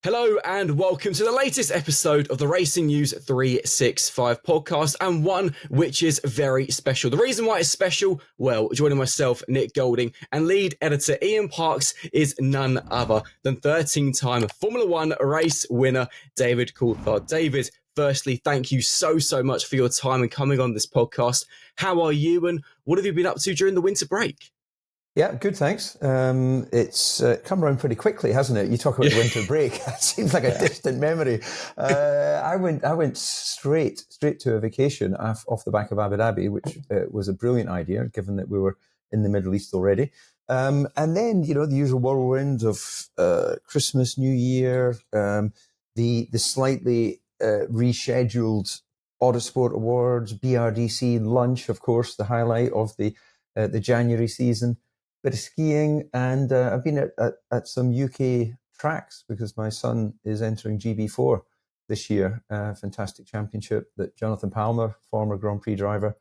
Hello and welcome to the latest episode of the Racing News 365 podcast, and one which is very special. The reason why it's special, well, joining myself, Nick Golding, and lead editor Ian Parks is none other than 13-time Formula One race winner, David Coulthard. David, firstly, thank you so much for your time and coming on this podcast. How are you and what have you been up to during the winter break? Yeah, good, thanks. It's come around pretty quickly, hasn't it? You talk about the winter break. It seems like a distant memory. I went straight to a vacation off the back of Abu Dhabi, which was a brilliant idea, given that we were in the Middle East already. And then, the usual whirlwind of Christmas, New Year, the slightly rescheduled Autosport Awards, BRDC lunch, of course, the highlight of the January season. Bit of skiing, and I've been at some UK tracks because my son is entering GB4 this year, fantastic championship that Jonathan Palmer, former Grand Prix driver,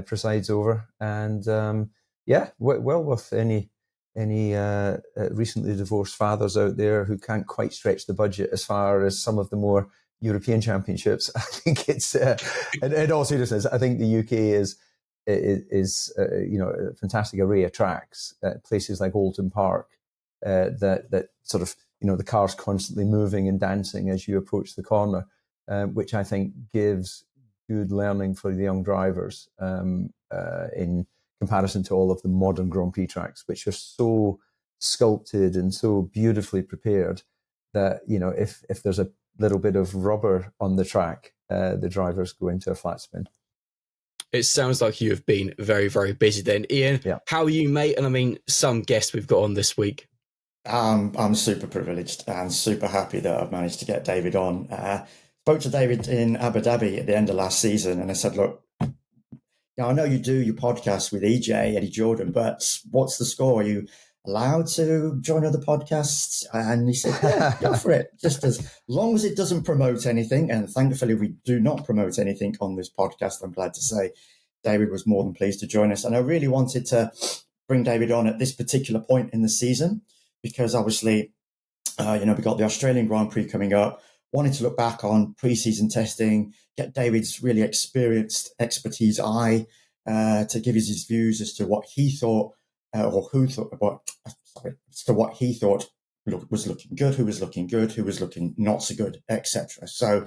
presides over. And well worth any recently divorced fathers out there who can't quite stretch the budget as far as some of the more European championships. I think it's, in all seriousness, I think the UK is a fantastic array of tracks, places like Oulton Park, that sort of, the car's constantly moving and dancing as you approach the corner, which I think gives good learning for the young drivers in comparison to all of the modern Grand Prix tracks, which are so sculpted and so beautifully prepared that, if there's a little bit of rubber on the track, the drivers go into a flat spin. It sounds like you have been very, very busy then. Ian, How are you, mate? And I mean, some guests we've got on this week. I'm super privileged and super happy that I've managed to get David on. Spoke to David in Abu Dhabi at the end of last season, and I said, look, I know you do your podcast with EJ, Eddie Jordan, but what's the score? Are you allowed to join other podcasts? And he said, yeah, go for it. Just as long as it doesn't promote anything. And thankfully, we do not promote anything on this podcast. I'm glad to say David was more than pleased to join us. And I really wanted to bring David on at this particular point in the season because obviously, we got the Australian Grand Prix coming up. Wanted to look back on pre-season testing, get David's really experienced expertise eye to give us his views as to what he thought what he thought was looking good, who was looking not so good, etc. So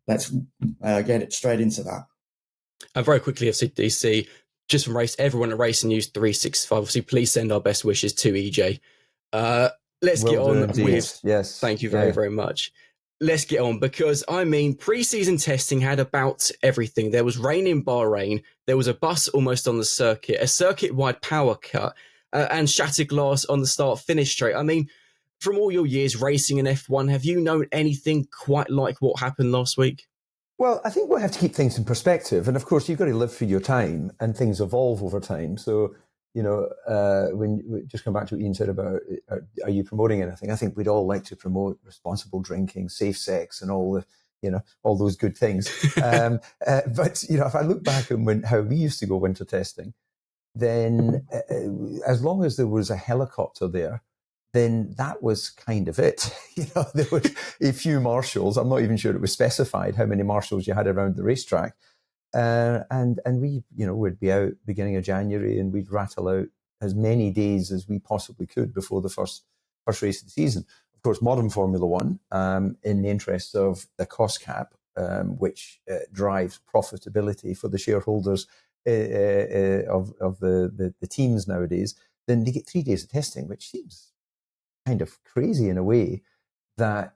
let's get it straight into that. And very quickly, obviously, DC, just from everyone at Racing News 365, obviously, please send our best wishes to EJ. Let's get on with... Yes. Thank you very much. Let's get on because, pre-season testing had about everything. There was rain in Bahrain. There was a bus almost on the circuit, a circuit-wide power cut, and shattered glass on the start-finish straight. From all your years racing in F1, have you known anything quite like what happened last week? Well, I think we'll have to keep things in perspective. And of course, you've got to live for your time and things evolve over time. So, when we just come back to what Ian said about, are you promoting anything? I think we'd all like to promote responsible drinking, safe sex and all those good things. But, if I look back on how we used to go winter testing, then as long as there was a helicopter there, then that was kind of it. There was a few marshals. I'm not even sure it was specified how many marshals you had around the racetrack. And we, would be out beginning of January and we'd rattle out as many days as we possibly could before the first race of the season. Of course, modern Formula One, in the interest of the cost cap, which drives profitability for the shareholders of the teams nowadays, then they get 3 days of testing, which seems kind of crazy in a way that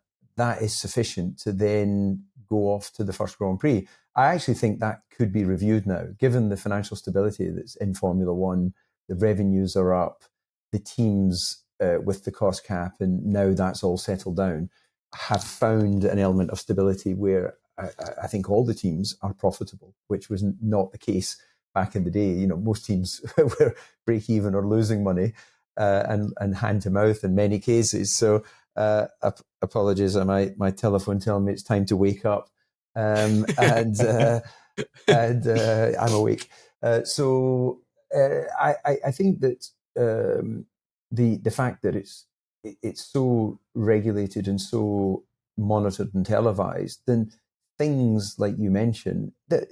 is sufficient to then go off to the first Grand Prix. I actually think that could be reviewed now, given the financial stability that's in Formula One. The revenues are up, the teams with the cost cap, and now that's all settled down, have found an element of stability where I think all the teams are profitable, which was not the case back in the day. Most teams were break even or losing money and hand to mouth in many cases. So apologies, my telephone telling me it's time to wake up, and I'm awake. So I think that the fact that it's it's so regulated and so monitored and televised, then things like you mentioned, that,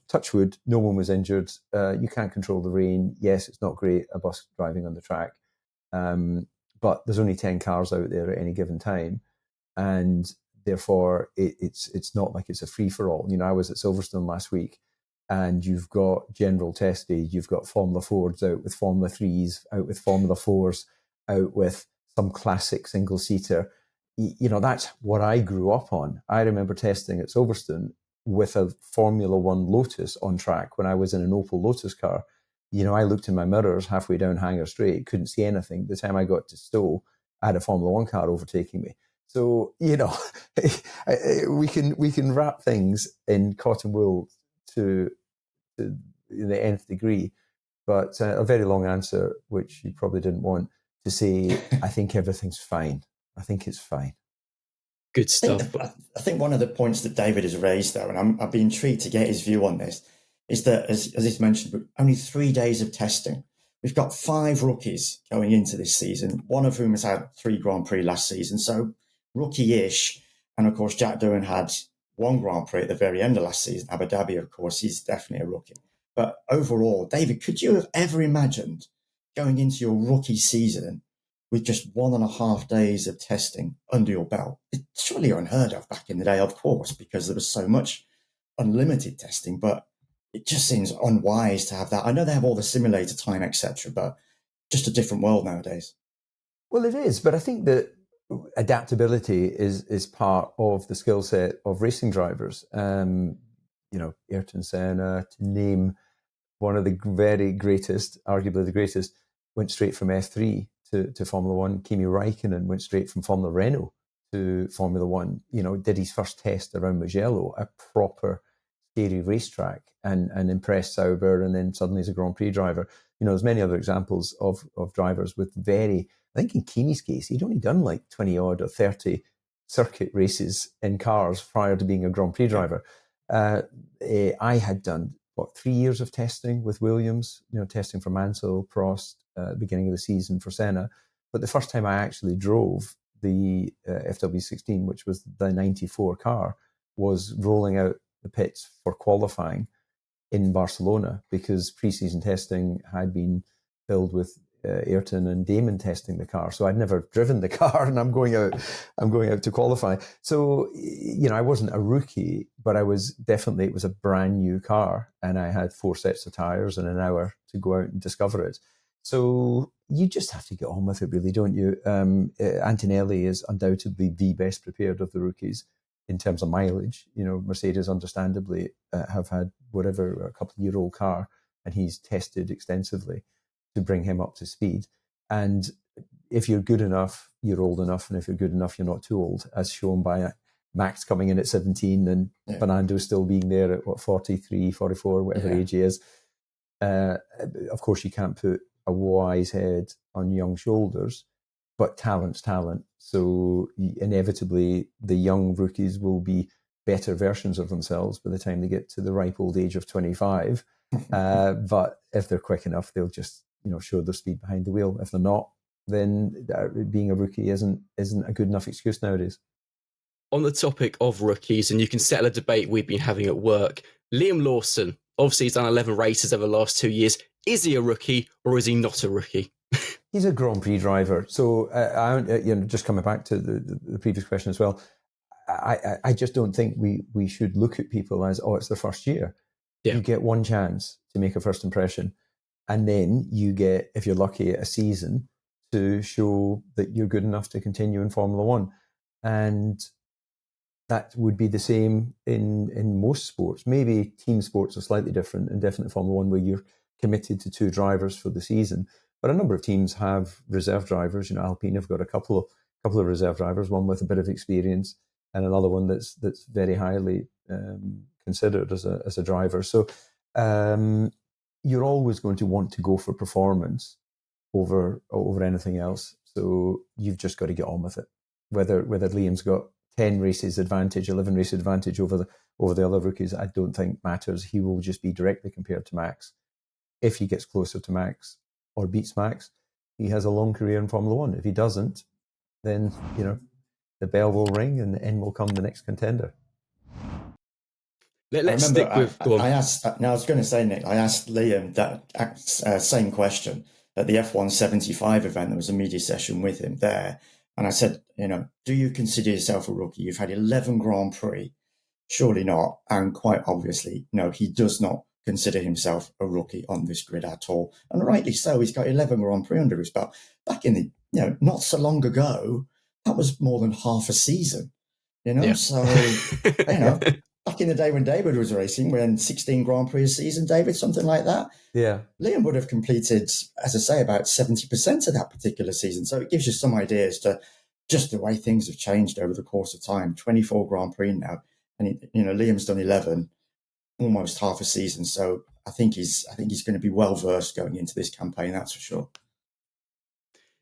touch wood, no one was injured. You can't control the rain. Yes, it's not great, a bus driving on the track, but there's only 10 cars out there at any given time, and therefore it's not like it's a free for all. I was at Silverstone last week, and you've got general tested, you've got Formula Fords out with Formula 3s, out with Formula 4s, out with some classic single-seater. That's what I grew up on. I remember testing at Silverstone with a Formula One Lotus on track when I was in an Opel Lotus car. I looked in my mirrors halfway down Hanger Straight, couldn't see anything. The time I got to Stowe, I had a Formula One car overtaking me. So, we can wrap things in cotton wool to the nth degree. But a very long answer, which you probably didn't want, to say, I think everything's fine. I think it's fine. Good stuff. I think one of the points that David has raised, though, and I'd be intrigued to get his view on this, is that, as he's mentioned, only 3 days of testing. We've got 5 rookies going into this season, one of whom has had 3 Grand Prix last season, so rookie-ish. And, of course, Jack Doohan had 1 Grand Prix at the very end of last season. Abu Dhabi, of course, he's definitely a rookie. But overall, David, could you have ever imagined going into your rookie season with just 1.5 days of testing under your belt? It's surely unheard of back in the day, of course, because there was so much unlimited testing, but it just seems unwise to have that. I know they have all the simulator time, etc., but just a different world nowadays. Well, it is, but I think that adaptability is part of the skill set of racing drivers. Ayrton Senna, to name one of the very greatest, arguably the greatest, went straight from F3 to Formula One. Kimi Räikkönen went straight from Formula Renault to Formula One. Did his first test around Mugello, a proper scary racetrack, and impressed Sauber, and then suddenly he's a Grand Prix driver. There's many other examples of drivers with I think in Kimi's case, he'd only done like 20 odd or 30 circuit races in cars prior to being a Grand Prix driver. I had done 3 years of testing with Williams, testing for Mansell, Prost, beginning of the season for Senna. But the first time I actually drove the FW16, which was the 94 car, was rolling out the pits for qualifying in Barcelona, because pre-season testing had been filled with Ayrton and Damon testing the car. So I'd never driven the car, and I'm going out to qualify. So, I wasn't a rookie, but it was a brand new car, and I had 4 sets of tires and an hour to go out and discover it. So you just have to get on with it, really, don't you? Antonelli is undoubtedly the best prepared of the rookies in terms of mileage. Mercedes understandably have had a couple-year-old car, and he's tested extensively to bring him up to speed. And if you're good enough, you're old enough, and if you're good enough, you're not too old, as shown by Max coming in at 17 and Fernando still being there at 43, 44, whatever age he is. Of course, you can't put a wise head on young shoulders, but talent's talent. So inevitably, the young rookies will be better versions of themselves by the time they get to the ripe old age of 25. But if they're quick enough, they'll just show their speed behind the wheel. If they're not, then being a rookie isn't a good enough excuse nowadays. On the topic of rookies, and you can settle a debate we've been having at work, Liam Lawson, obviously he's done 11 races over the last 2 years. Is he a rookie or is he not a rookie? He's a Grand Prix driver. So, just coming back to the previous question as well, I just don't think we should look at people as, it's their first year. Yeah. You get one chance to make a first impression, and then you get, if you're lucky, a season to show that you're good enough to continue in Formula One. And that would be the same in most sports. Maybe team sports are slightly different, and definitely Formula One, where you're committed to 2 drivers for the season. But a number of teams have reserve drivers. Alpine have got a couple of reserve drivers, one with a bit of experience and another one that's very highly considered as a driver. So you're always going to want to go for performance over anything else. So you've just got to get on with it. Whether Liam's got 10 races advantage, 11 races advantage over the other rookies, I don't think matters. He will just be directly compared to Max. If he gets closer to Max or beats Max, he has a long career in Formula One. If he doesn't, then, the bell will ring and in will come the next contender. Let's stick with. I asked. Now I was going to say, Nick, I asked Liam that same question at the F1 75 event. There was a media session with him there, and I said, do you consider yourself a rookie? You've had 11 Grand Prix, surely not. And quite obviously, no, he does not consider himself a rookie on this grid at all, and rightly so. He's got 11 Grand Prix under his belt. Back in the, not so long ago, that was more than half a season. Yeah. So back in the day when David was racing, when 16 Grand Prix a season, David, something like that. Yeah. Liam would have completed, as I say, about 70% of that particular season. So it gives you some ideas to just the way things have changed over the course of time. 24 Grand Prix now. And, Liam's done 11, almost half a season. So I think he's going to be well-versed going into this campaign, that's for sure.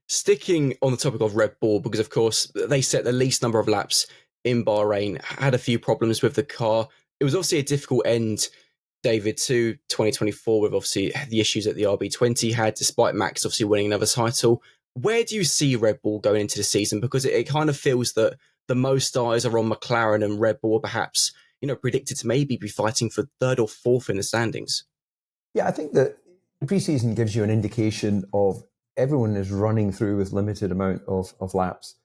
Sticking on the topic of Red Bull, because of course they set the least number of laps in Bahrain, had a few problems with the car. It was obviously a difficult end, David, to 2024 with obviously the issues that the RB20 had, despite Max obviously winning another title. Where do you see Red Bull going into the season? Because it kind of feels that the most eyes are on McLaren, and Red Bull are perhaps, predicted to maybe be fighting for third or fourth in the standings. Yeah, I think that pre-season gives you an indication of everyone is running through with limited amount of laps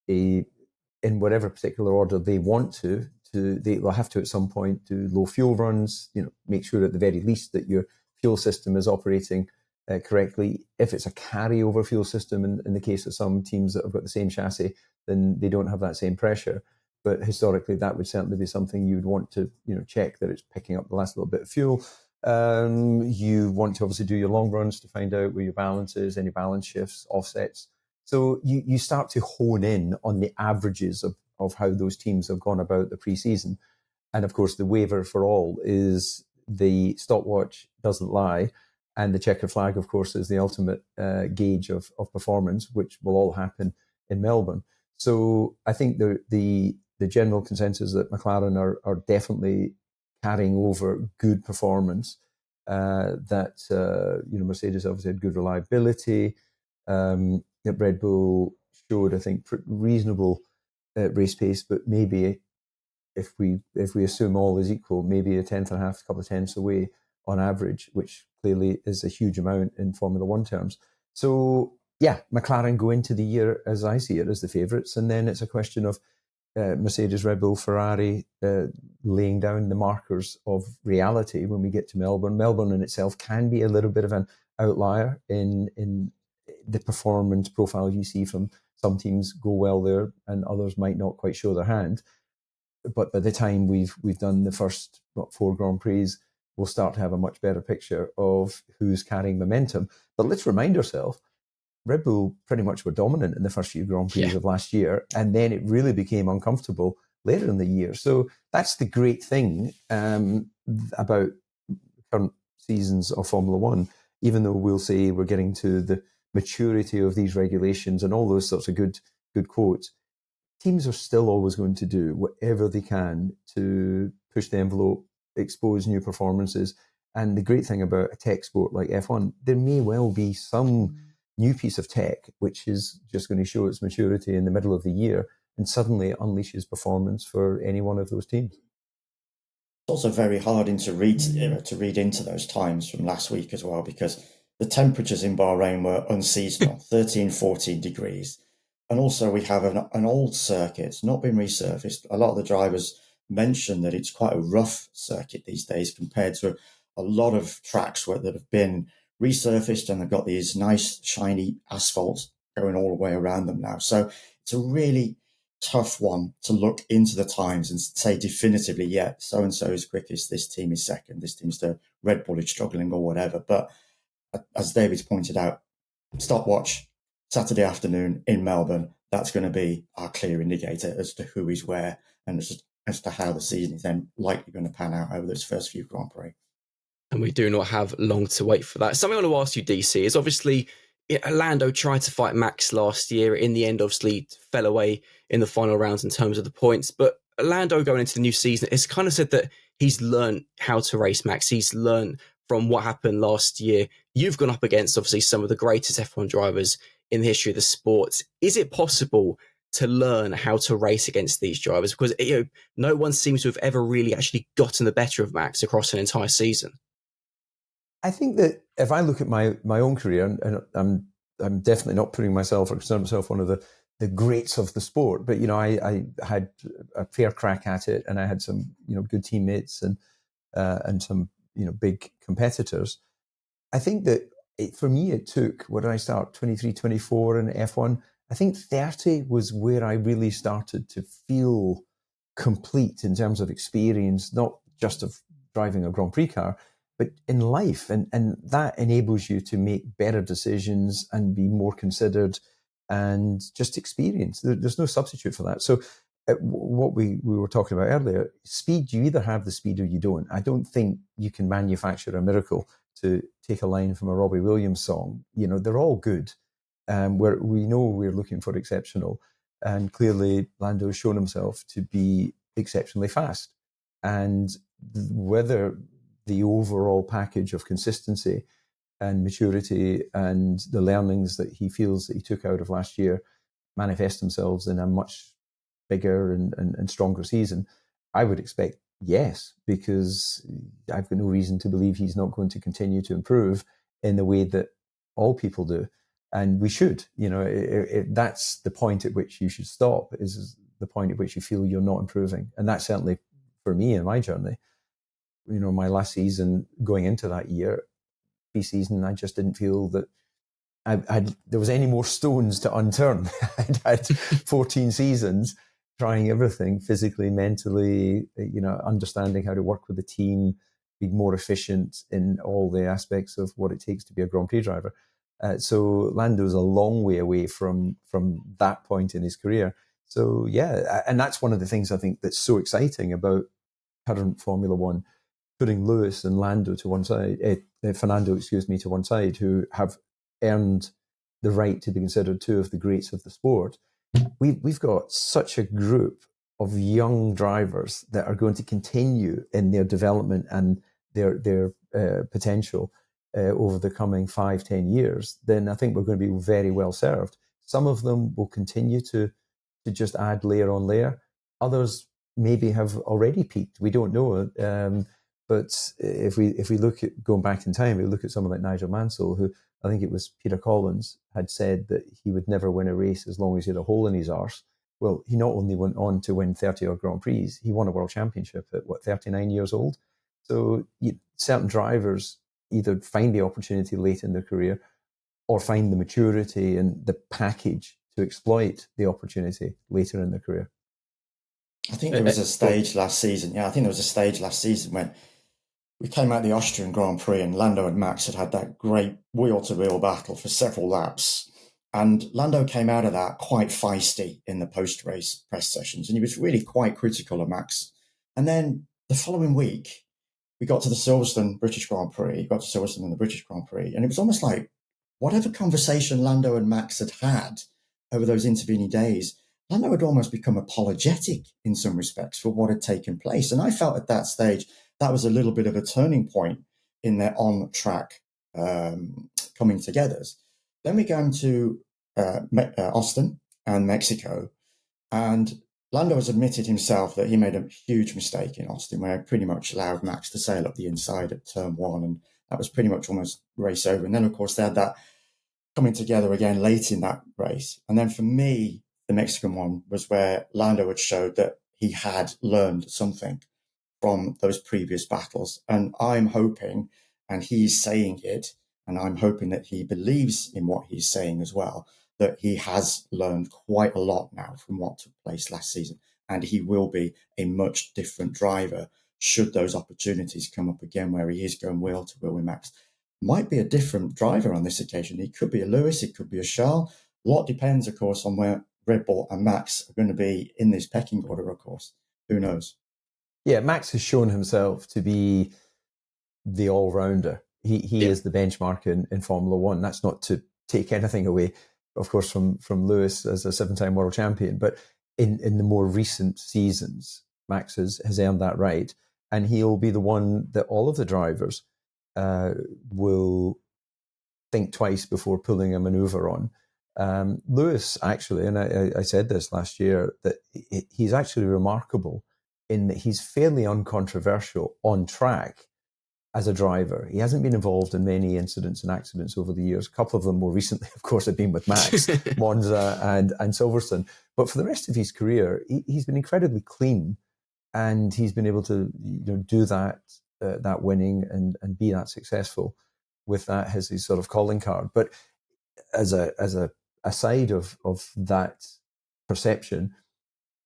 in whatever particular order they want to. They'll have to at some point do low fuel runs, make sure at the very least that your fuel system is operating correctly. If it's a carryover fuel system, in the case of some teams that have got the same chassis, then they don't have that same pressure. But historically, that would certainly be something you would want to, check that it's picking up the last little bit of fuel. You want to obviously do your long runs to find out where your balance is, any balance shifts, offsets. So you start to hone in on the averages of how those teams have gone about the pre-season. And of course, the waiver for all is the stopwatch doesn't lie. And the checkered flag, of course, is the ultimate gauge of performance, which will all happen in Melbourne. So I think the general consensus that McLaren are definitely carrying over good performance, that Mercedes obviously had good reliability, that Red Bull showed, I think, reasonable race pace, but maybe if we assume all is equal, maybe a tenth and a half, a couple of tenths away on average, which clearly is a huge amount in Formula One terms. So yeah, McLaren go into the year, as I see it, as the favourites, and then it's a question of Mercedes, Red Bull, Ferrari laying down the markers of reality when we get to Melbourne. Melbourne in itself can be a little bit of an outlier in the performance profile you see from some teams go well there and others might not quite show their hand. But by the time we've done the first 4 Grand Prix, we'll start to have a much better picture of who's carrying momentum. But let's remind ourselves, Red Bull pretty much were dominant in the first few Grand Prix of last year, and then it really became uncomfortable later in the year. So that's the great thing about current seasons of Formula One, even though we'll say we're getting to the maturity of these regulations and all those sorts of good quotes, teams are still always going to do whatever they can to push the envelope, expose new performances. And the great thing about a tech sport like F1, there may well be some new piece of tech which is just going to show its maturity in the middle of the year, and suddenly it unleashes performance for any one of those teams. It's also very hard to read into those times from last week as well, because the temperatures in Bahrain were unseasonal, 13, 14 degrees. And also we have an old circuit, it's not been resurfaced. A lot of the drivers mention that it's quite a rough circuit these days compared to a lot of tracks that have been resurfaced and they've got these nice shiny asphalt going all the way around them now. So it's a really tough one to look into the times and say definitively, yeah, so-and-so is quickest, this team is second, this team's the Red Bull is struggling or whatever. But as David's pointed out, stopwatch, Saturday afternoon in Melbourne, that's going to be our clear indicator as to who is where and as to how the season is then likely going to pan out over those first few Grand Prix. And we do not have long to wait for that. Something I want to ask you, DC, is obviously Lando tried to fight Max last year. In the end, obviously, fell away in the final rounds in terms of the points. But Lando going into the new season has kind of said that he's learned how to race Max. He's learned from what happened last year. You've gone up against, obviously, some of the greatest F1 drivers in the history of the sport. Is it possible to learn how to race against these drivers? Because no one seems to have ever really actually gotten the better of Max across an entire season. I think that if I look at my own career, and I'm definitely not putting myself or consider myself one of the greats of the sport, but I had a fair crack at it, and I had some good teammates and some big competitors. I think that for me it took, what did I start, 23, 24 in F1? I think 30 was where I really started to feel complete in terms of experience, not just of driving a Grand Prix car, but in life. And that enables you to make better decisions and be more considered and just experience. There's no substitute for that. So what we were talking about earlier, speed, you either have the speed or you don't. I don't think you can manufacture a miracle. To take a line from a Robbie Williams song, they're all good. Where we know we're looking for exceptional. And clearly Lando has shown himself to be exceptionally fast. And whether the overall package of consistency and maturity and the learnings that he feels that he took out of last year manifest themselves in a much bigger and stronger season, I would expect yes, because I've got no reason to believe he's not going to continue to improve in the way that all people do. And we should, that's the point at which you should stop, is the point at which you feel you're not improving. And that's certainly for me in my journey. My last season going into that year, pre-season, I just didn't feel that there was any more stones to unturn. I'd had 14 seasons trying everything physically, mentally, understanding how to work with the team, be more efficient in all the aspects of what it takes to be a Grand Prix driver. So Lando's a long way away from that point in his career. So yeah, and that's one of the things I think that's so exciting about current Formula One, putting Lewis and Lando to one side, Fernando, to one side, who have earned the right to be considered two of the greats of the sport. We've got such a group of young drivers that are going to continue in their development and their potential over the coming 5-10 years. Then I think we're going to be very well served. Some of them will continue to just add layer on layer. Others maybe have already peaked. We don't know. But if we look at going back in time, we look at someone like Nigel Mansell, who I think it was Peter Collins had said that he would never win a race as long as he had a hole in his arse. Well, he not only went on to win 30 odd Grand Prix, he won a world championship at 39 years old. So certain drivers either find the opportunity late in their career or find the maturity and the package to exploit the opportunity later in their career. I think there was a stage last season. Yeah, I think there was a stage last season when we came out the Austrian Grand Prix and Lando and Max had that great wheel-to-wheel battle for several laps. And Lando came out of that quite feisty in the post-race press sessions, and he was really quite critical of Max. And then the following week, we got to the Silverstone British Grand Prix, got to Silverstone in the British Grand Prix, and it was almost like whatever conversation Lando and Max had over those intervening days, Lando had almost become apologetic in some respects for what had taken place. And I felt at that stage that was a little bit of a turning point in their on-track coming togethers. Then we go into Austin and Mexico, and Lando has admitted himself that he made a huge mistake in Austin, where he pretty much allowed Max to sail up the inside at turn one, and that was pretty much almost race over. And then, of course, they had that coming together again late in that race. And then for me, the Mexican one was where Lando had showed that he had learned something from those previous battles. And I'm hoping, and he's saying it, and I'm hoping that he believes in what he's saying as well, that he has learned quite a lot now from what took place last season. And he will be a much different driver should those opportunities come up again where he is going wheel to wheel with Max. Might be a different driver on this occasion. He could be a Lewis, it could be a Charles. A lot depends, of course, on where Red Bull and Max are going to be in this pecking order, of course. Who knows? Yeah, Max has shown himself to be the all-rounder. He is the benchmark in Formula One. That's not to take anything away, of course, from Lewis as a 7-time world champion. But in the more recent seasons, Max has earned that right. And he'll be the one that all of the drivers will think twice before pulling a maneuver on. Lewis, actually, and I said this last year, that he's actually remarkable in that he's fairly uncontroversial on track as a driver. He hasn't been involved in many incidents and accidents over the years. A couple of them more recently, of course, have been with Max, Monza and Silverstone. But for the rest of his career, he's been incredibly clean, and he's been able to do that winning and be that successful with that as his sort of calling card. But as a side of that perception,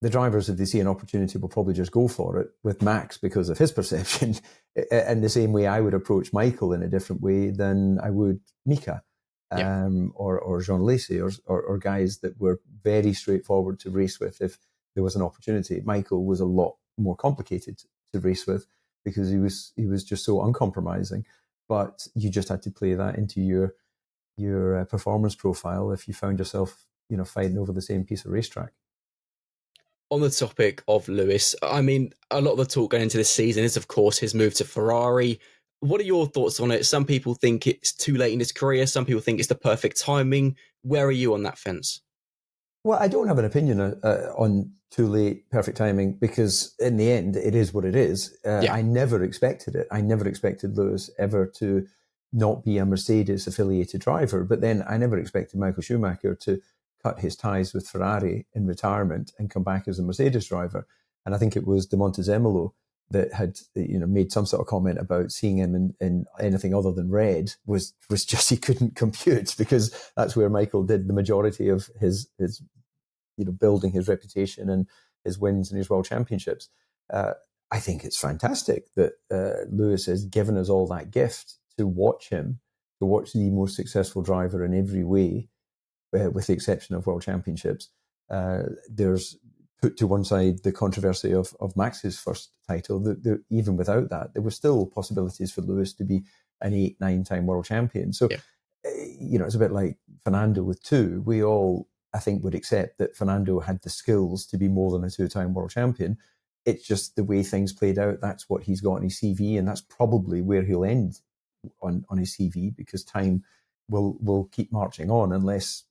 the drivers, if they see an opportunity, will probably just go for it. With Max, because of his perception, in the same way I would approach Michael in a different way than I would Mika, or Jean Lacy, or guys that were very straightforward to race with if there was an opportunity. Michael was a lot more complicated to race with because he was just so uncompromising. But you just had to play that into your performance profile if you found yourself fighting over the same piece of racetrack. On the topic of Lewis, I mean, a lot of the talk going into this season is, of course, his move to Ferrari. What are your thoughts on it? Some people think it's too late in his career. Some people think it's the perfect timing. Where are you on that fence? Well, I don't have an opinion on too late, perfect timing, because in the end, it is what it is. I never expected it. I never expected Lewis ever to not be a Mercedes-affiliated driver. But then I never expected Michael Schumacher to cut his ties with Ferrari in retirement and come back as a Mercedes driver. And I think it was De Montezemolo that had made some sort of comment about seeing him in anything other than red was just he couldn't compute, because that's where Michael did the majority of his building his reputation and his wins and his world championships. I think it's fantastic that Lewis has given us all that gift to watch him, to watch the most successful driver in every way, with the exception of world championships. There's put to one side the controversy of Max's first title. Even without that, there were still possibilities for Lewis to be an 8-9-time world champion. So, it's a bit like Fernando with 2. We all, I think, would accept that Fernando had the skills to be more than a 2-time world champion. It's just the way things played out. That's what he's got on his CV, and that's probably where he'll end on his CV, because time will keep marching on unless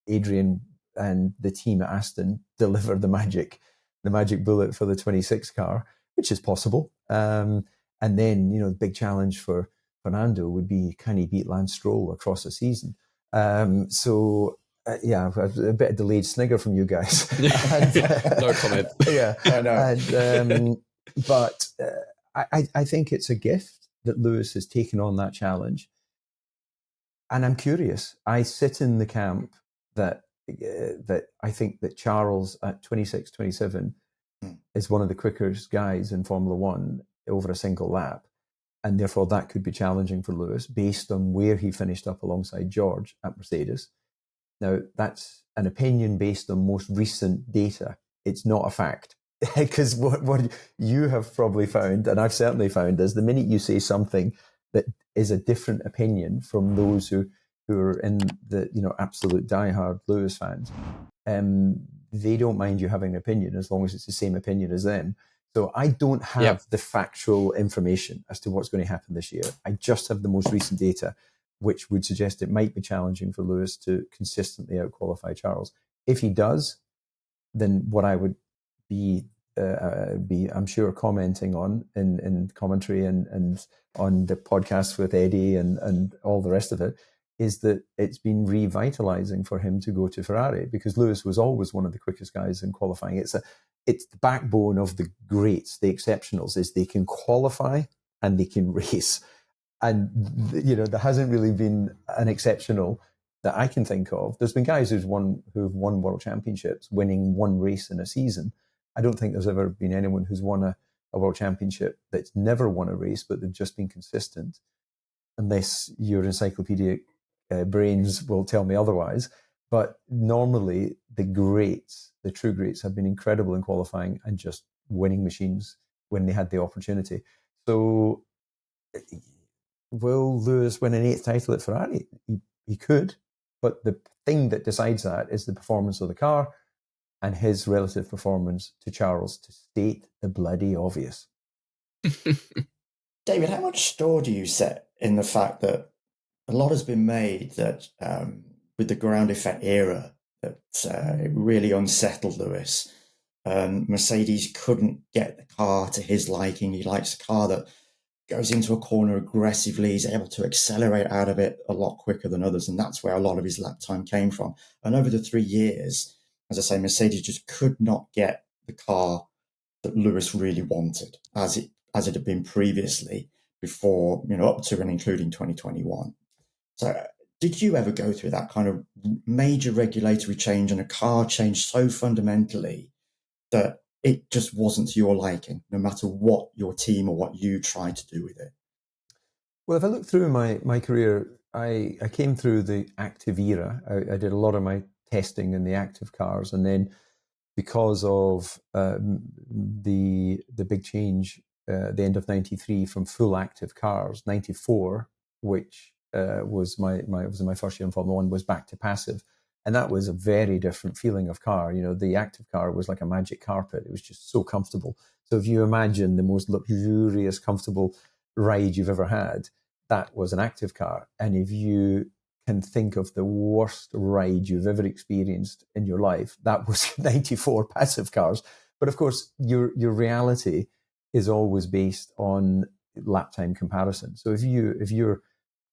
Adrian and the team at Aston deliver the magic bullet for the 26 car, which is possible. And then, the big challenge for Fernando would be, can he beat Lance Stroll across a season? A bit of delayed snigger from you guys. No comment. Yeah, I know. But I think it's a gift that Lewis has taken on that challenge. And I'm curious. I sit in the camp that I think that Charles at 26, 27 is one of the quickest guys in Formula One over a single lap. And therefore that could be challenging for Lewis based on where he finished up alongside George at Mercedes. Now, that's an opinion based on most recent data. It's not a fact. Because what you have probably found, and I've certainly found, is the minute you say something that is a different opinion from those who are in the absolute diehard Lewis fans, they don't mind you having an opinion as long as it's the same opinion as them. So I don't have the factual information as to what's going to happen this year. I just have the most recent data, which would suggest it might be challenging for Lewis to consistently outqualify Charles. If he does, then what I would be I'm sure commenting on in commentary and on the podcast with Eddie and all the rest of it, is that it's been revitalizing for him to go to Ferrari, because Lewis was always one of the quickest guys in qualifying. It's the backbone of the greats, the exceptionals, is they can qualify and they can race. And, there hasn't really been an exceptional that I can think of. There's been guys who've won world championships, winning one race in a season. I don't think there's ever been anyone who's won a world championship that's never won a race, but they've just been consistent, unless your encyclopedic brains will tell me otherwise. But normally the true greats, have been incredible in qualifying and just winning machines when they had the opportunity. So will Lewis win an 8th title at Ferrari? He could, but the thing that decides that is the performance of the car and his relative performance to Charles, to state the bloody obvious. David, how much store do you set in the fact that a lot has been made that with the ground effect era that really unsettled Lewis. Mercedes couldn't get the car to his liking. He likes a car that goes into a corner aggressively. He's able to accelerate out of it a lot quicker than others. And that's where a lot of his lap time came from. And over the 3 years, as I say, Mercedes just could not get the car that Lewis really wanted as it had been previously before, up to and including 2021. So did you ever go through that kind of major regulatory change and a car change so fundamentally that it just wasn't to your liking, no matter what your team or what you tried to do with it? Well, if I look through my career, I came through the active era. I did a lot of my testing in the active cars, and then because of the big change the end of 93 from full active cars, 94, which was my first year in Formula One, was back to passive. And that was a very different feeling of car. The active car was like a magic carpet. It was just so comfortable. So if you imagine the most luxurious, comfortable ride you've ever had, that was an active car. And if you can think of the worst ride you've ever experienced in your life, that was 94 passive cars. But of course, your reality is always based on lap time comparison. So if your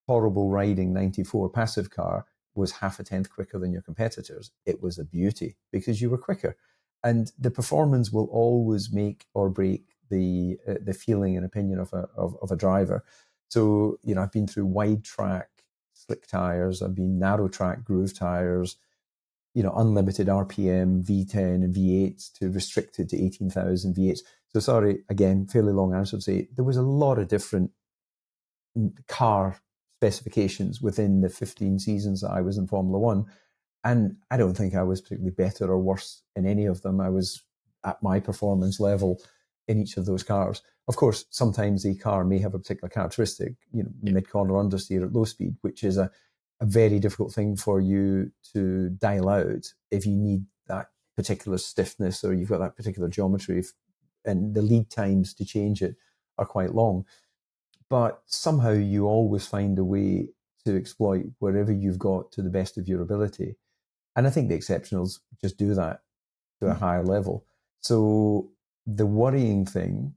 horrible riding 94 passive car was half a tenth quicker than your competitors, it was a beauty because you were quicker. And the performance will always make or break the feeling and opinion of a driver. So, I've been through wide track slick tires, I've been narrow track groove tires, unlimited RPM V10 and V8s to restricted to 18,000 V8s. So sorry, again, fairly long answer to say there was a lot of different car specifications within the 15 seasons that I was in Formula One. And I don't think I was particularly better or worse in any of them. I was at my performance level in each of those cars. Of course, sometimes a car may have a particular characteristic, mid-corner understeer at low speed, which is a very difficult thing for you to dial out if you need that particular stiffness or you've got that particular geometry, and the lead times to change it are quite long. But somehow you always find a way to exploit wherever you've got to the best of your ability. And I think the exceptionals just do that to a higher level. So the worrying thing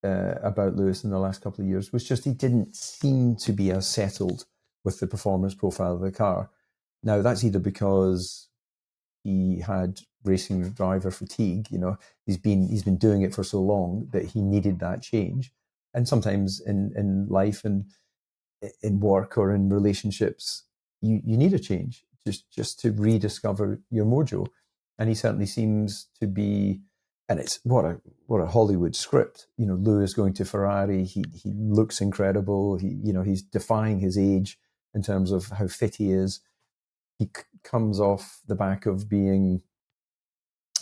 about Lewis in the last couple of years was just he didn't seem to be as settled with the performance profile of the car. Now, that's either because he had racing driver fatigue. He's been doing it for so long that he needed that change. And sometimes in life and in work or in relationships, you need a change just to rediscover your mojo. And he certainly seems to be, and it's what a Hollywood script. Lewis going to Ferrari, he looks incredible. He's defying his age in terms of how fit he is. He comes off the back of being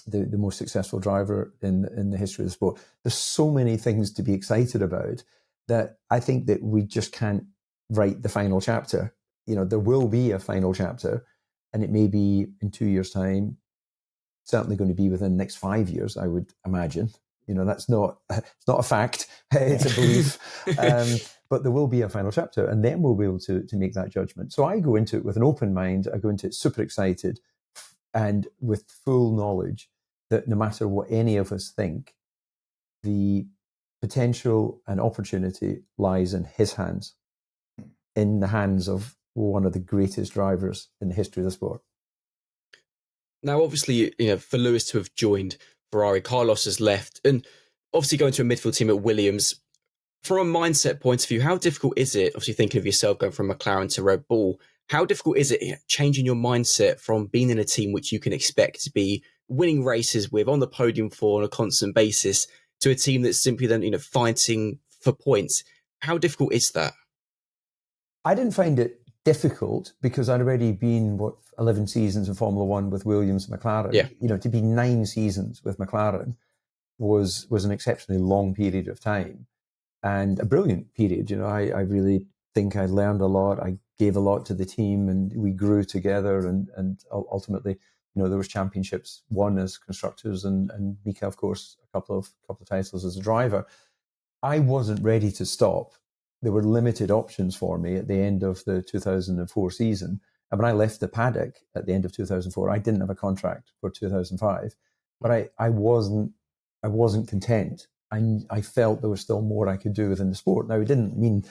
the most successful driver in the history of the sport. There's so many things to be excited about that I think that we just can't write the final chapter. There will be a final chapter, and it may be in 2 years' time, certainly going to be within the next 5 years, I would imagine. It's not a fact, it's a belief. But there will be a final chapter, and then we'll be able to make that judgment. So I go into it with an open mind. I go into it super excited and with full knowledge that no matter what any of us think, the potential and opportunity lies in his hands, in the hands of one of the greatest drivers in the history of the sport. Now, obviously, for Lewis to have joined Ferrari, Carlos has left, and obviously going to a midfield team at Williams. From a mindset point of view, how difficult is it, obviously thinking of yourself going from McLaren to Red Bull, how difficult is it changing your mindset from being in a team which you can expect to be winning races with, on the podium for on a constant basis, to a team that's simply then, fighting for points? How difficult is that? I didn't find it difficult because I'd already been, 11 seasons in Formula One with Williams and McLaren. Yeah. To be 9 seasons with McLaren was an exceptionally long period of time and a brilliant period. I really think I learned a lot. I gave a lot to the team and we grew together and ultimately, there was championships won as constructors and Mika, of course, a couple of titles as a driver. I wasn't ready to stop. There were limited options for me at the end of the 2004 season. And when I left the paddock at the end of 2004, I didn't have a contract for 2005, but I wasn't content. I felt there was still more I could do within the sport. Now, it didn't mean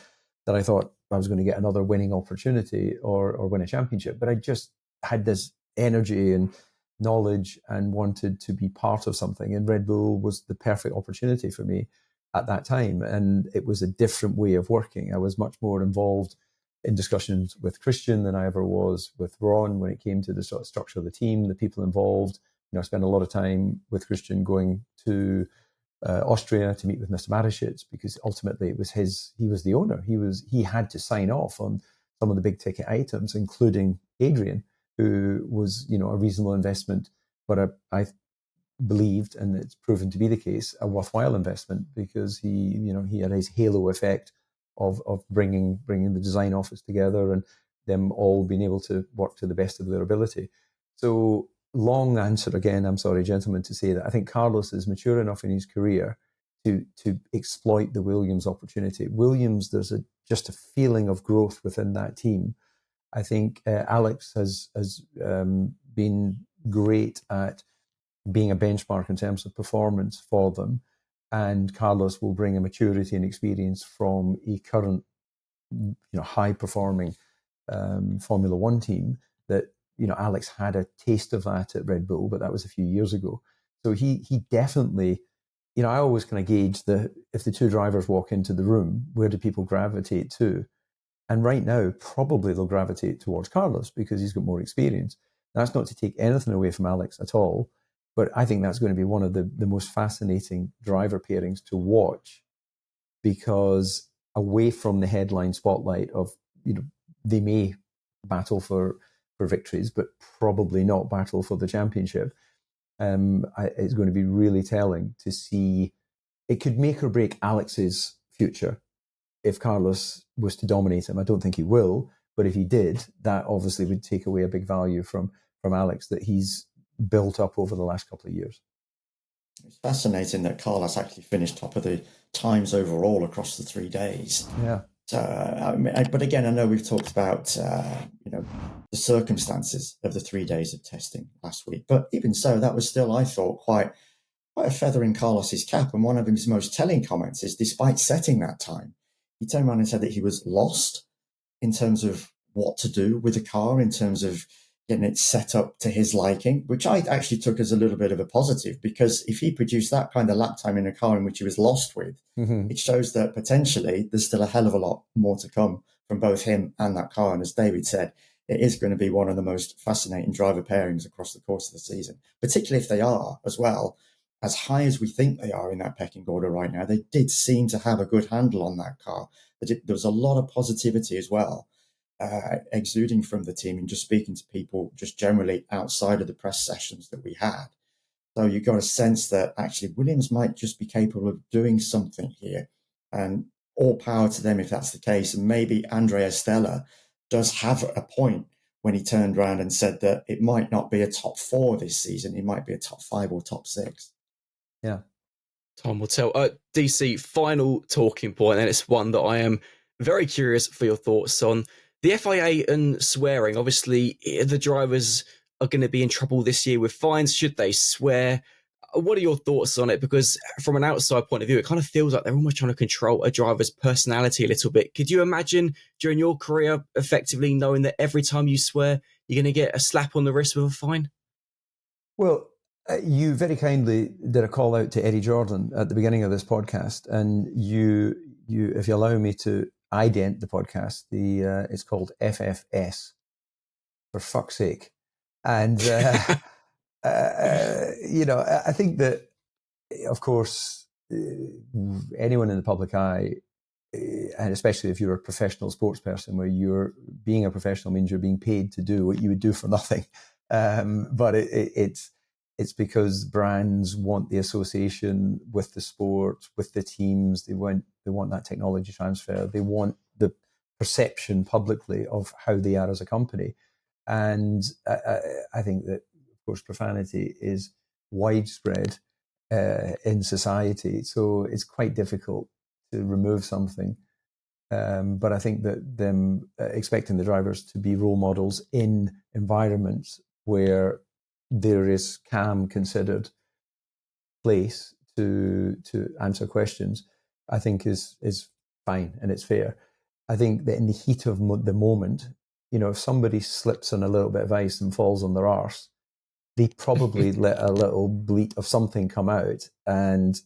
that I thought I was going to get another winning opportunity or win a championship, but I just had this energy and knowledge and wanted to be part of something. And Red Bull was the perfect opportunity for me at that time. And it was a different way of working. I was much more involved in discussions with Christian than I ever was with Ron when it came to the sort of structure of the team, the people involved. I spent a lot of time with Christian going to Austria to meet with Mr. Mateschitz, because ultimately it was he was the owner. He had to sign off on some of the big ticket items, including Adrian, who was, a reasonable investment, but I believed, and it's proven to be the case, a worthwhile investment, because he had his halo effect of bringing the design office together and them all being able to work to the best of their ability. So, long answer again, I'm sorry, gentlemen, to say that I think Carlos is mature enough in his career to exploit the Williams opportunity. Williams, there's just a feeling of growth within that team. I think Alex has been great at being a benchmark in terms of performance for them, and Carlos will bring a maturity and experience from a current, high performing Formula One team that. Alex had a taste of that at Red Bull, but that was a few years ago. So he definitely, I always kind of gauge if the two drivers walk into the room, where do people gravitate to? And right now, probably they'll gravitate towards Carlos because he's got more experience. That's not to take anything away from Alex at all, but I think that's going to be one of the most fascinating driver pairings to watch, because away from the headline spotlight of, they may battle for victories, but probably not battle for the championship. It's going to be really telling to see. It could make or break Alex's future if Carlos was to dominate him. I don't think he will, but if he did, that obviously would take away a big value from Alex that he's built up over the last couple of years. It's fascinating that Carlos actually finished top of the times overall across the 3 days. Yeah. But again, I know we've talked about the circumstances of the 3 days of testing last week. But even so, that was still, I thought, quite a feather in Carlos's cap. And one of his most telling comments is, despite setting that time, he turned around and said that he was lost in terms of what to do with the car, in terms of getting it set up to his liking, which I actually took as a little bit of a positive, because if he produced that kind of lap time in a car in which he was lost with, it shows that potentially there's still a hell of a lot more to come from both him and that car. And as David said, it is going to be one of the most fascinating driver pairings across the course of the season, particularly if they are as well as high as we think they are in that pecking order right now. They did seem to have a good handle on that car. There was a lot of positivity as well, exuding from the team, and just speaking to people just generally outside of the press sessions that we had. So you got a sense that actually Williams might just be capable of doing something here, and all power to them if that's the case. And maybe Andrea Stella does have a point when he turned around and said that it might not be a top 4 this season. It might be a top 5 or top 6. Yeah. Time will tell. DC, final talking point, and it's one that I am very curious for your thoughts on. The FIA and swearing. Obviously, the drivers are going to be in trouble this year with fines should they swear. What are your thoughts on it? Because from an outside point of view, it kind of feels like they're almost trying to control a driver's personality a little bit. Could you imagine during your career effectively knowing that every time you swear, you're going to get a slap on the wrist with a fine? Well, you very kindly did a call out to Eddie Jordan at the beginning of this podcast, and you, if you allow me to ident the podcast, it's called FFS, for fuck's sake. And I think that, of course, anyone in the public eye, and especially if you're a professional sports person, where you're being a professional means you're being paid to do what you would do for nothing. But it's because brands want the association with the sport, with the teams. They want that technology transfer. They want the perception publicly of how they are as a company. And I think that, of course, profanity is widespread in society. So it's quite difficult to remove something But I think that them expecting the drivers to be role models in environments where there is calm, considered place to answer questions, I think is fine and it's fair. I think that in the heat of the moment, if somebody slips on a little bit of ice and falls on their arse, they probably let a little bleat of something come out. And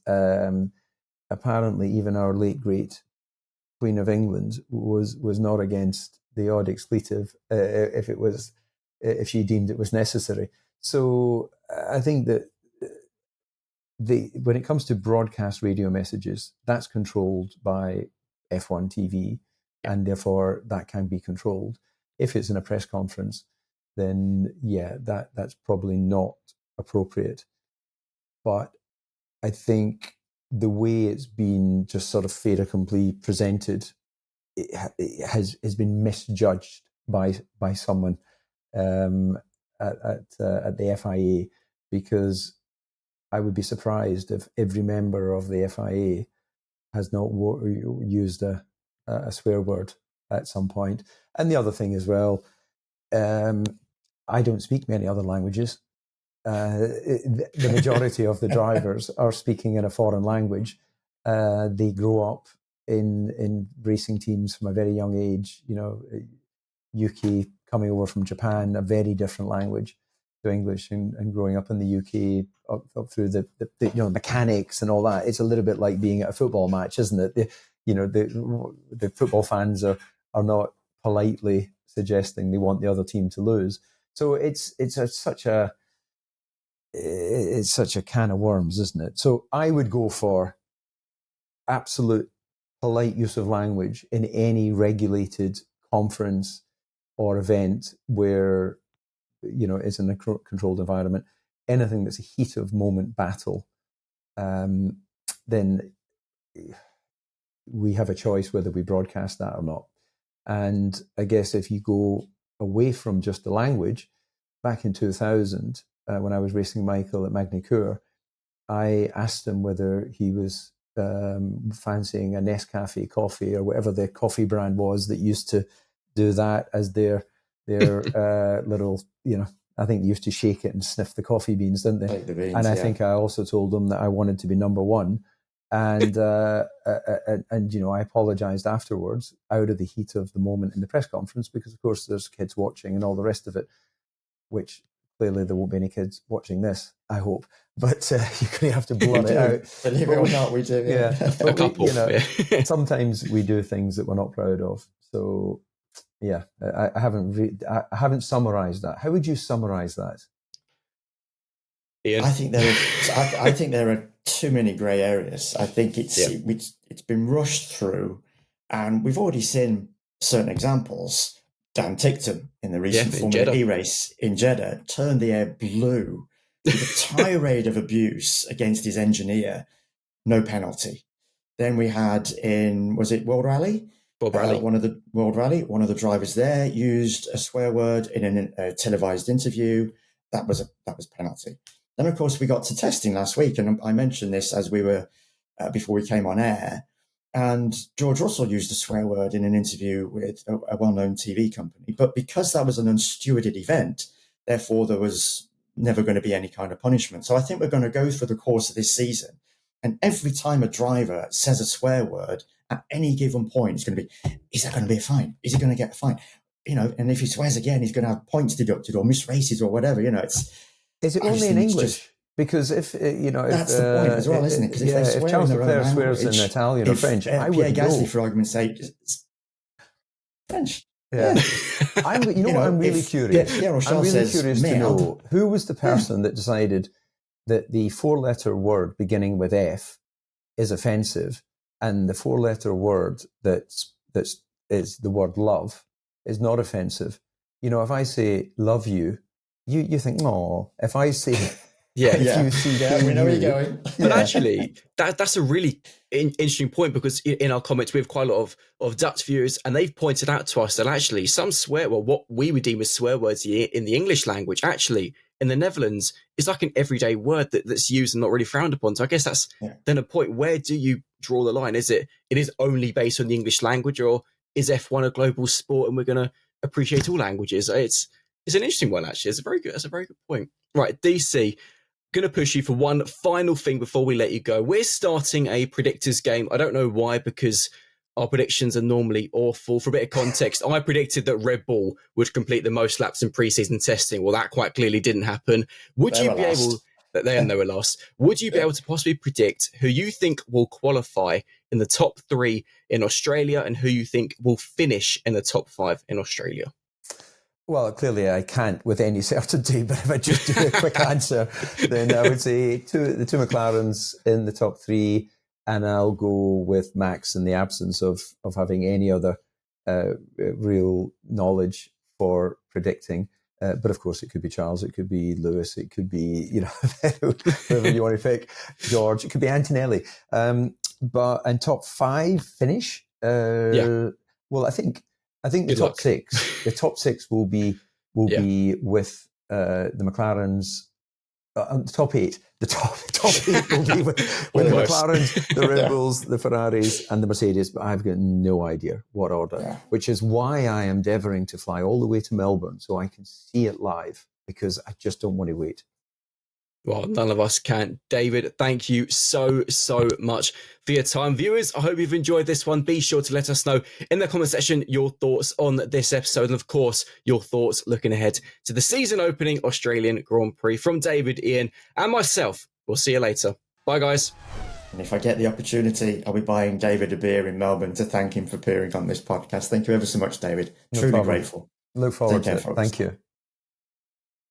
apparently even our late great Queen of England was not against the odd expletive if she deemed it was necessary. So I think that when it comes to broadcast radio messages, that's controlled by F1 TV, and therefore that can be controlled. If it's in a press conference, then that's probably not appropriate. But I think the way it's been just sort of fait accompli presented, it has been misjudged by someone at the FIA, because I would be surprised if every member of the FIA has not used a swear word at some point. And the other thing as well, I don't speak many other languages. The majority of the drivers are speaking in a foreign language. They grow up in racing teams from a very young age. UK coming over from Japan, a very different language to English, and growing up in the UK up through the mechanics and all that. It's a little bit like being at a football match, isn't it? The football fans are not politely suggesting they want the other team to lose. So it's such a can of worms, isn't it? So I would go for absolute polite use of language in any regulated conference or event where it's in a controlled environment. Anything that's a heat of moment battle, then we have a choice whether we broadcast that or not. And I guess if you go away from just the language, back in 2000, when I was racing Michael at Magny-Cours, I asked him whether he was fancying a Nescafe coffee or whatever the coffee brand was that used to do that as their little, I think they used to shake it and sniff the coffee beans, didn't they? Like the beans, and I think I also told them that I wanted to be number one. And I apologized afterwards out of the heat of the moment in the press conference, because of course there's kids watching and all the rest of it, which clearly there won't be any kids watching this, I hope. But you're going to have to blur it out. Believe it or not, we do. Yeah. A couple. Sometimes we do things that we're not proud of. So yeah, I haven't summarized that. How would you summarize that? Ian? I think there are too many grey areas. I think it's been rushed through, and we've already seen certain examples. Dan Tickton in the recent Formula E race in Jeddah turned the air blue with a tirade of abuse against his engineer, no penalty. Then we had was it World Rally? One of the drivers there used a swear word in a televised interview. That was penalty. Then, of course, we got to testing last week, and I mentioned this as we were before we came on air. And George Russell used a swear word in an interview with a well-known TV company. But because that was an unstewarded event, therefore there was never going to be any kind of punishment. So I think we're going to go through the course of this season, and every time a driver says a swear word at any given point, it's going to be, is there going to be a fine? Is he going to get a fine? And if he swears again, he's going to have points deducted or miss races or whatever. Is it only in English? Because if that's the point as well, isn't it? Because if Charles Leclerc swears in Italian or French, I would Pierre Gasly, for argument's sake, French. Yeah. I'm really curious. I'm really curious to know who was the person that decided that the 4-letter word beginning with F is offensive, and the 4-letter word that is the word love is not offensive. If I say love you, you think, oh. If I say you see that, we know where you're going. But actually, that's a really interesting point, because in our comments we have quite a lot of Dutch viewers, and they've pointed out to us that actually some what we would deem as swear words in the English language, actually in the Netherlands is like an everyday word that's used and not really frowned upon. So I guess that's then a point. Where do you draw the line? Is it is only based on the English language, or is F1 a global sport and we're going to appreciate all languages? It's an interesting one, actually. That's a very good point. Right, DC, going to push you for one final thing before we let you go. We're starting a predictors game. I don't know why, because our predictions are normally awful. For a bit of context, I predicted that Red Bull would complete the most laps in preseason testing. Well, that quite clearly didn't happen. Would you be able... They were lost. Would you be able to possibly predict who you think will qualify in the top 3 in Australia and who you think will finish in the top 5 in Australia? Well, clearly I can't with any certainty, but if I just do a quick answer, then I would say the two McLarens in the top 3, and I'll go with Max in the absence of having any other real knowledge for predicting. But of course, it could be Charles, it could be Lewis, it could be, whoever you want to pick, George, it could be Antonelli. But in top 5 finish, well, I think the top 6, the top 6 will be with the McLarens. The top 8, the top 8 will be with the McLarens, the Red Bulls, the Ferraris, and the Mercedes. But I've got no idea what order, which is why I am endeavouring to fly all the way to Melbourne so I can see it live, because I just don't want to wait. Well, none of us can. David, thank you so much for your time. Viewers, I hope you've enjoyed this one. Be sure to let us know in the comment section your thoughts on this episode, and of course, your thoughts looking ahead to the season opening Australian Grand Prix. From David, Ian, and myself, we'll see you later. Bye, guys. And if I get the opportunity, I'll be buying David a beer in Melbourne to thank him for appearing on this podcast. Thank you ever so much, David. Truly grateful. Look forward to it. Thank you.